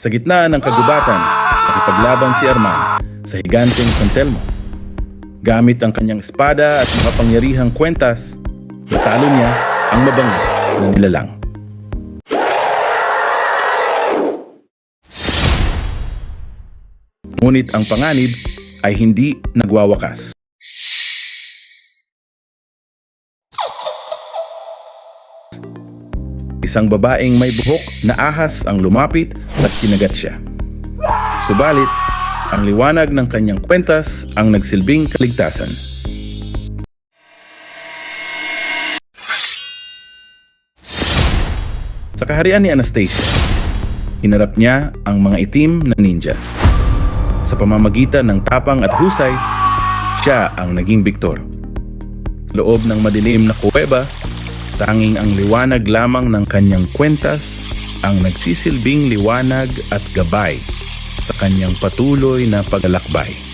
Sa gitna ng kagubatan, nakipaglaban si Arman sa higanteng San Telmo. Gamit ang kanyang espada at makapangyarihang kwentas, natalo niya ang mabangis na nilalang. Ngunit ang panganib ay hindi nagwawakas. Isang babaeng may buhok na ahas ang lumapit at kinagat siya. Subalit, ang liwanag ng kanyang kwentas ang nagsilbing kaligtasan. Sa kaharian ni Anastasia, hinarap niya ang mga itim na ninja. Sa pamamagitan ng tapang at husay, siya ang naging biktor. Loob ng madilim na kuweba, tanging ang liwanag lamang ng kanyang kwentas ang nagsisilbing liwanag at gabay sa kanyang patuloy na paglalakbay.